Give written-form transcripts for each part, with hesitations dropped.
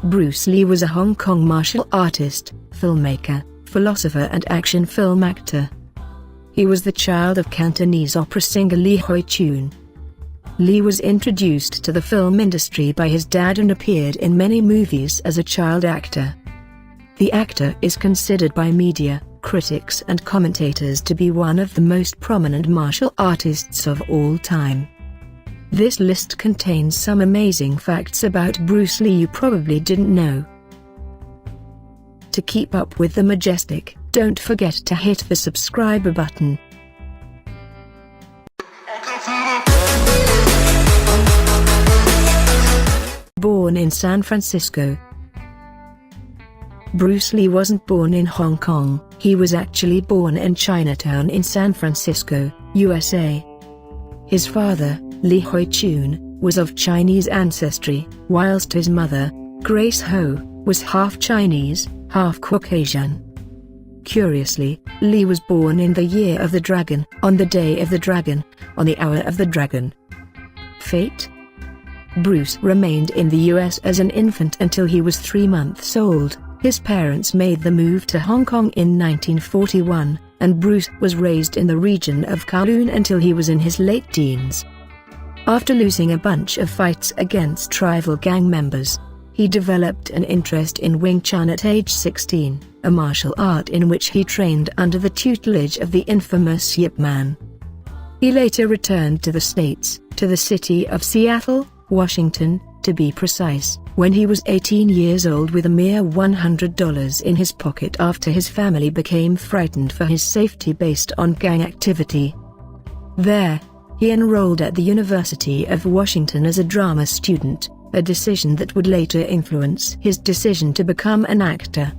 Bruce Lee was a Hong Kong martial artist, filmmaker, philosopher and action film actor. He was the child of Cantonese opera singer Lee Hoi-Chuen. Lee was introduced to the film industry by his dad and appeared in many movies as a child actor. The actor is considered by media, critics and commentators to be one of the most prominent martial artists of all time. This list contains some amazing facts about Bruce Lee you probably didn't know. To keep up with the majestic, don't forget to hit the subscribe button. Born in San Francisco. Bruce Lee wasn't born in Hong Kong, he was actually born in Chinatown in San Francisco, USA. His father, Lee Hoi-Chuen, was of Chinese ancestry, whilst his mother, Grace Ho, was half Chinese, half Caucasian. Curiously, Lee was born in the year of the dragon, on the day of the dragon, on the hour of the dragon. Fate? Bruce remained in the US as an infant until he was 3 months old. His parents made the move to Hong Kong in 1941, and Bruce was raised in the region of Kowloon until he was in his late teens. After losing a bunch of fights against rival gang members, he developed an interest in Wing Chun at age 16, a martial art in which he trained under the tutelage of the infamous Yip Man. He later returned to the States, to the city of Seattle, Washington, to be precise, when he was 18 years old with a mere $100 in his pocket after his family became frightened for his safety based on gang activity. There, he enrolled at the University of Washington as a drama student, a decision that would later influence his decision to become an actor.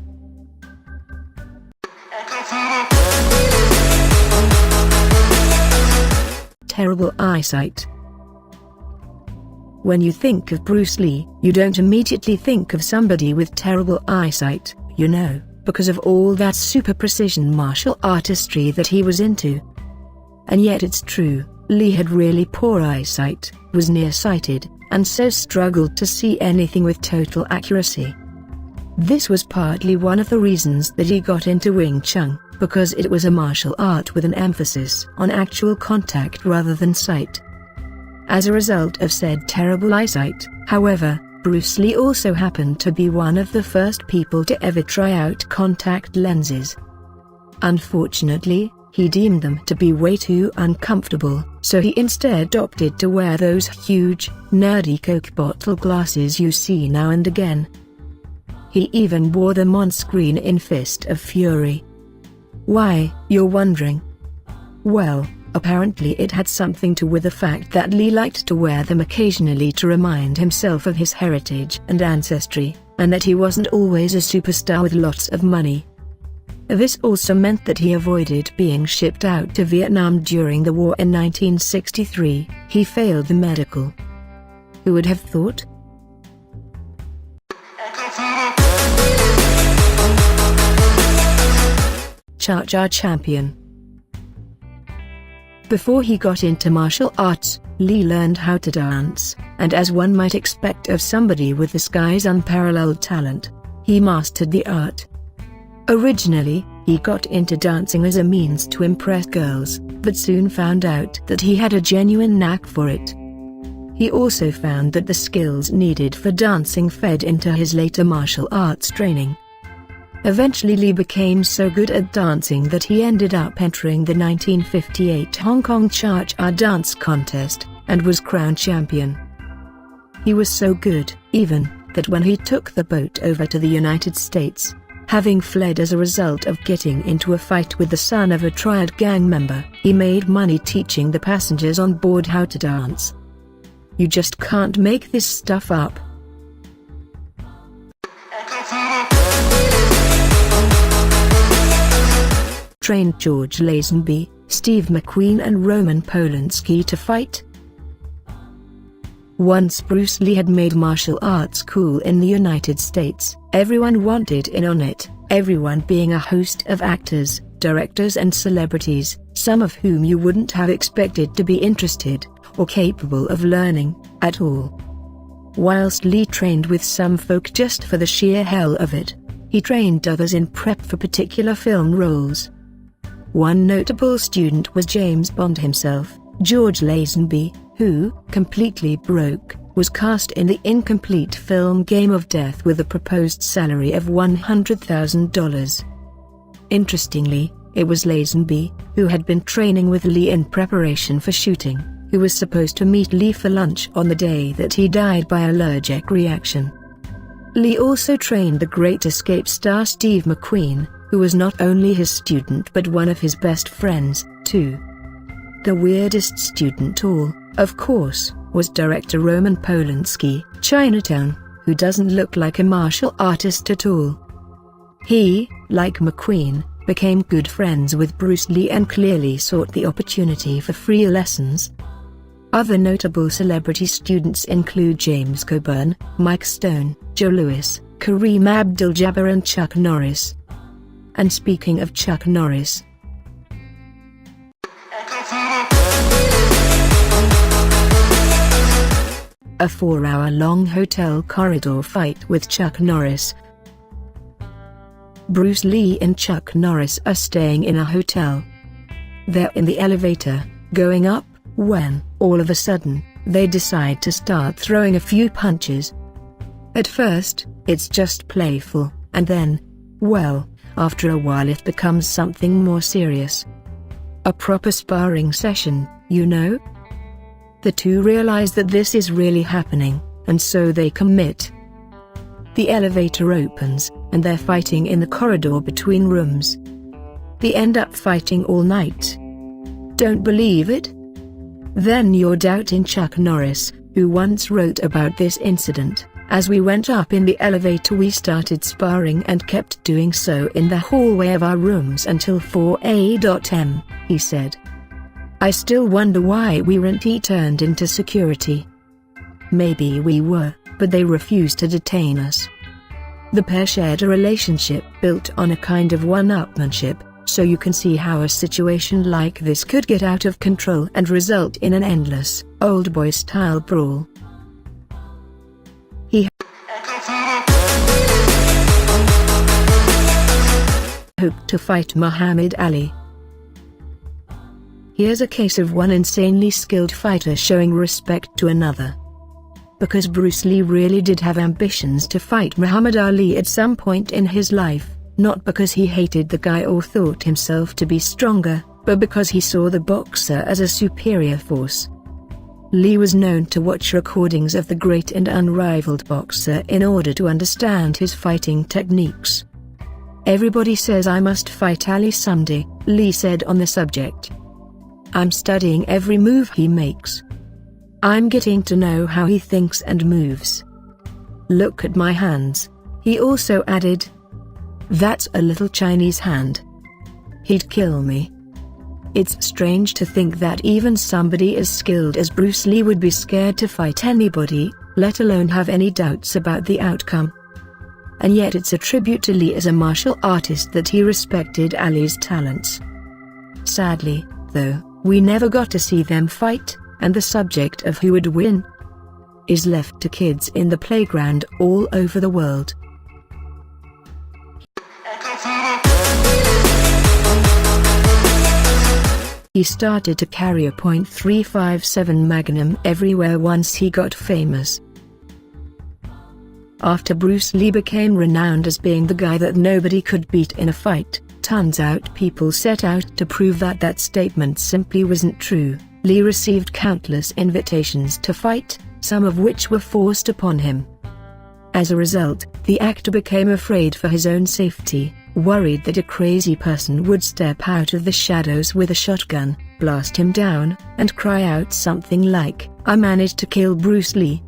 Terrible eyesight. When you think of Bruce Lee, you don't immediately think of somebody with terrible eyesight, you know, because of all that super precision martial artistry that he was into. And yet it's true, Lee had really poor eyesight, was nearsighted, and so struggled to see anything with total accuracy. This was partly one of the reasons that he got into Wing Chun, because it was a martial art with an emphasis on actual contact rather than sight. As a result of said terrible eyesight, however, Bruce Lee also happened to be one of the first people to ever try out contact lenses. Unfortunately, he deemed them to be way too uncomfortable, so he instead opted to wear those huge, nerdy Coke bottle glasses you see now and again. He even wore them on screen in Fist of Fury. Why, you're wondering? Well, apparently it had something to do with the fact that Lee liked to wear them occasionally to remind himself of his heritage and ancestry, and that he wasn't always a superstar with lots of money. This also meant that he avoided being shipped out to Vietnam during the war in 1963. He failed the medical. Who would have thought? Cha-Cha champion. Before he got into martial arts, Lee learned how to dance, and as one might expect of somebody with this guy's unparalleled talent, he mastered the art. Originally, he got into dancing as a means to impress girls, but soon found out that he had a genuine knack for it. He also found that the skills needed for dancing fed into his later martial arts training. Eventually Lee became so good at dancing that he ended up entering the 1958 Hong Kong Cha-Cha dance contest, and was crowned champion. He was so good, even, that when he took the boat over to the United States, having fled as a result of getting into a fight with the son of a triad gang member, he made money teaching the passengers on board how to dance. You just can't make this stuff up. Trained George Lazenby, Steve McQueen and Roman Polanski to fight. Once Bruce Lee had made martial arts cool in the United States, everyone wanted in on it, everyone being a host of actors, directors and celebrities, some of whom you wouldn't have expected to be interested, or capable of learning, at all. Whilst Lee trained with some folk just for the sheer hell of it, he trained others in prep for particular film roles. One notable student was James Bond himself, George Lazenby, who, completely broke, was cast in the incomplete film Game of Death with a proposed salary of $100,000. Interestingly, it was Lazenby, who had been training with Lee in preparation for shooting, who was supposed to meet Lee for lunch on the day that he died by allergic reaction. Lee also trained the Great Escape star Steve McQueen, who was not only his student but one of his best friends, too. The weirdest student all, of course, was director Roman Polanski, Chinatown, who doesn't look like a martial artist at all. He, like McQueen, became good friends with Bruce Lee and clearly sought the opportunity for free lessons. Other notable celebrity students include James Coburn, Mike Stone, Joe Louis, Kareem Abdul-Jabbar and Chuck Norris. And speaking of Chuck Norris, a 4-hour-long hotel corridor fight with Chuck Norris. Bruce Lee and Chuck Norris are staying in a hotel. They're in the elevator, going up, when, all of a sudden, they decide to start throwing a few punches. At first, it's just playful, and then, well, after a while it becomes something more serious. A proper sparring session, you know? The two realize that this is really happening, and so they commit. The elevator opens, and they're fighting in the corridor between rooms. They end up fighting all night. Don't believe it? Then you're doubting Chuck Norris, who once wrote about this incident. As we went up in the elevator we started sparring and kept doing so in the hallway of our rooms until 4 a.m, he said. I still wonder why we weren't turned into security. Maybe we were, but they refused to detain us. The pair shared a relationship built on a kind of one-upmanship, so you can see how a situation like this could get out of control and result in an endless, old boy-style brawl. He hoped to fight Muhammad Ali. Here's a case of one insanely skilled fighter showing respect to another. Because Bruce Lee really did have ambitions to fight Muhammad Ali at some point in his life, not because he hated the guy or thought himself to be stronger, but because he saw the boxer as a superior force. Lee was known to watch recordings of the great and unrivaled boxer in order to understand his fighting techniques. Everybody says I must fight Ali someday, Lee said on the subject. I'm studying every move he makes. I'm getting to know how he thinks and moves. Look at my hands, he also added. That's a little Chinese hand. He'd kill me. It's strange to think that even somebody as skilled as Bruce Lee would be scared to fight anybody, let alone have any doubts about the outcome. And yet it's a tribute to Lee as a martial artist that he respected Ali's talents. Sadly, though, we never got to see them fight, and the subject of who would win is left to kids in the playground all over the world. He started to carry a .357 Magnum everywhere once he got famous. After Bruce Lee became renowned as being the guy that nobody could beat in a fight, turns out people set out to prove that that statement simply wasn't true. Lee received countless invitations to fight, some of which were forced upon him. As a result, the actor became afraid for his own safety, worried that a crazy person would step out of the shadows with a shotgun, blast him down, and cry out something like, "I managed to kill Bruce Lee."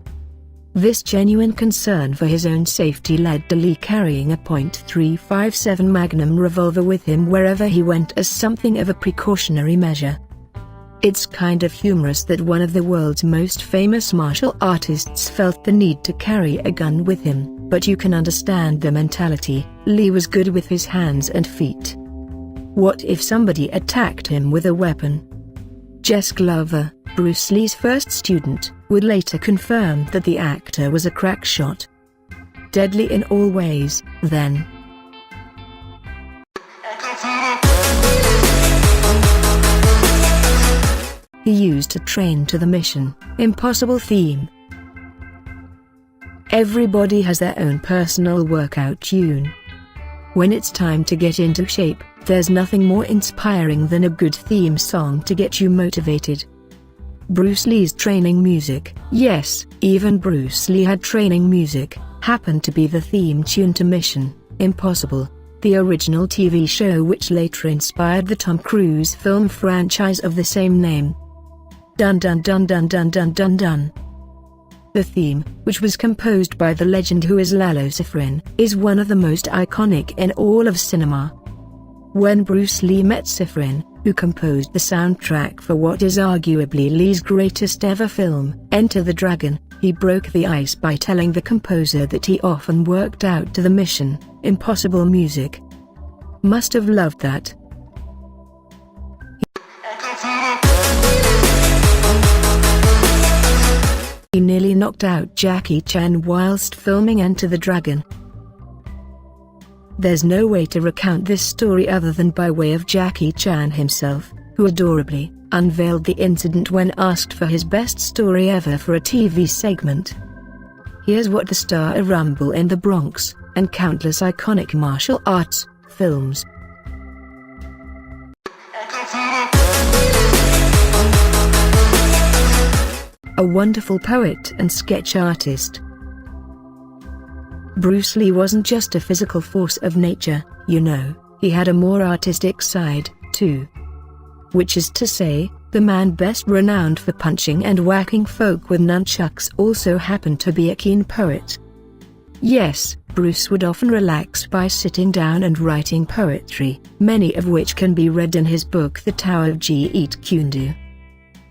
This genuine concern for his own safety led to Lee carrying a .357 Magnum revolver with him wherever he went as something of a precautionary measure. It's kind of humorous that one of the world's most famous martial artists felt the need to carry a gun with him, but you can understand the mentality. Lee was good with his hands and feet. What if somebody attacked him with a weapon? Jess Glover, Bruce Lee's first student, would later confirm that the actor was a crack shot. Deadly in all ways, then. He used to train to the Mission Impossible theme. Everybody has their own personal workout tune. When it's time to get into shape, there's nothing more inspiring than a good theme song to get you motivated. Bruce Lee's training music, yes, even Bruce Lee had training music, happened to be the theme tune to Mission Impossible, the original TV show which later inspired the Tom Cruise film franchise of the same name. Dun dun dun dun dun dun dun dun. The theme, which was composed by the legend who is Lazenby, is one of the most iconic in all of cinema. When Bruce Lee met Sifrin, who composed the soundtrack for what is arguably Lee's greatest ever film, Enter the Dragon, he broke the ice by telling the composer that he often worked out to the Mission Impossible music. Must have loved that. He nearly knocked out Jackie Chan whilst filming Enter the Dragon. There's no way to recount this story other than by way of Jackie Chan himself, who adorably unveiled the incident when asked for his best story ever for a TV segment. Here's what the star of Rumble in the Bronx, and countless iconic martial arts films. A wonderful poet and sketch artist. Bruce Lee wasn't just a physical force of nature, you know, he had a more artistic side, too. Which is to say, the man best renowned for punching and whacking folk with nunchucks also happened to be a keen poet. Yes, Bruce would often relax by sitting down and writing poetry, many of which can be read in his book The Tao of Jeet Kune Do.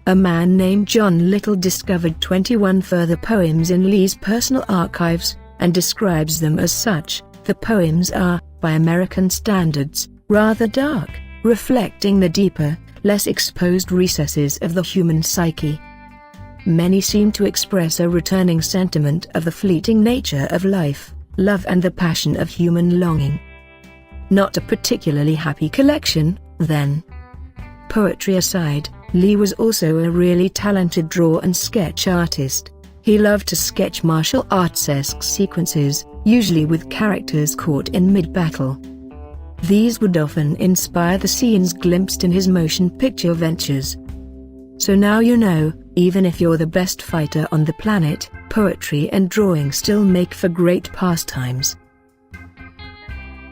A man named John Little discovered 21 further poems in Lee's personal archives, and describes them as such. The poems are, by American standards, rather dark, reflecting the deeper, less exposed recesses of the human psyche. Many seem to express a returning sentiment of the fleeting nature of life, love and the passion of human longing. Not a particularly happy collection, then. Poetry aside, Lee was also a really talented draw and sketch artist. He loved to sketch martial arts-esque sequences, usually with characters caught in mid-battle. These would often inspire the scenes glimpsed in his motion picture ventures. So now you know, even if you're the best fighter on the planet, poetry and drawing still make for great pastimes.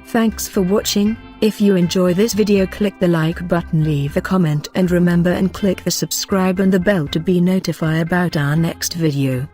Thanks for watching. If you enjoy this video, click the like button, leave a comment and remember and click the subscribe and the bell to be notified about our next video.